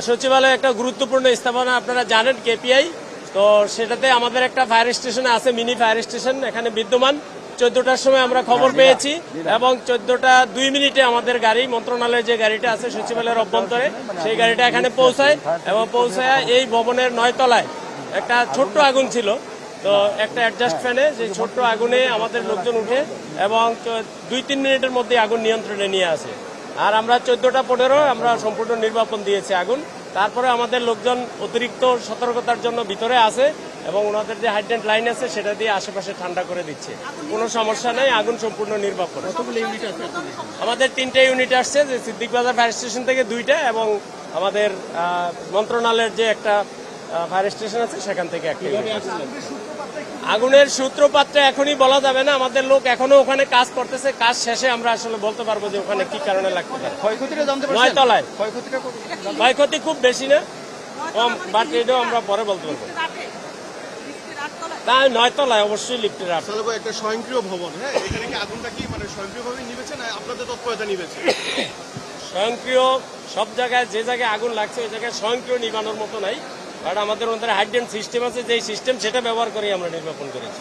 সচিবালয়ে একটা গুরুত্বপূর্ণ স্থাপনা আপনারা জানেন কেপিআই, তো সেটাতে আমাদের একটা ফায়ার স্টেশন আছে, মিনি ফায়ার স্টেশন এখানে বিদ্যমান। 14টার সময় আমরা খবর পেয়েছি এবং 14টা 2 মিনিটে আমাদের গাড়ি, মন্ত্রণালয়ের যে গাড়িটা আছে সচিবালয়ের অভ্যন্তরে, সেই গাড়িটা এখানে পৌঁছায় এবং পৌঁছায় এই ভবনের 9 তলায় একটা ছোট্ট আগুন ছিল। তো একটা অ্যাডজাস্ট ফ্যানে যে ছোট্ট আগুনে আমাদের লোকজন উঠে এবং 2-3 মিনিটের মধ্যে আগুন নিয়ন্ত্রণে নিয়ে আসে। আর আমরা 14টা 15 আমরা সম্পূর্ণ নির্বাপন দিয়েছি আগুন। তারপরে আমাদের লোকজন অতিরিক্ত সতর্কতার জন্য ভিতরে আছে এবং ওনাদের যে হাইড্রেন্ট লাইন আছে সেটা দিয়ে আশেপাশে ঠান্ডা করে দিচ্ছে। কোনো সমস্যা নেই, আগুন সম্পূর্ণ নির্বাপন। আমাদের 3টে ইউনিট আসছে, যে সিদ্দিক বাজার ফায়ার স্টেশন থেকে 2টা এবং আমাদের মন্ত্রণালয়ের যে একটা ফায়ার স্টেশন আছে সেখান থেকে একটা। আগুনের সূত্রপাতটা এখনই বলা যাবে না, আমাদের লোক এখনো ওখানে কাজ করতেছে, কাজ শেষে আমরা আসলে বলতে পারবো যে ওখানে কি কারণে লাগতে পারে। ক্ষয়ক্ষতিটা জানতে পারছেন? 9 তলায় ক্ষয়ক্ষতি খুব বেশি না, কম, বাট এটাও আমরা পরে বলতে পারবো। তাই 9 তলায় অবশ্যই লিফটের আট। একটা স্বয়ংক্রিয় ভবন, হ্যাঁ, এখানে কি আগুনটা কি মানে স্বয়ংক্রিয়ভাবে নিবেছে না আপনাদের তৎপরতা নিবেছে? স্বয়ংক্রিয় সব জায়গায়, যে জায়গায় আগুন লাগছে ওই জায়গায় স্বয়ংক্রিয় নিবানোর মতো নাই, বাট আমাদের হাইড্রেন্ট সিস্টেম আছে, যেই সিস্টেম সেটা ব্যবহার করে আমরা নির্বাপন করেছি।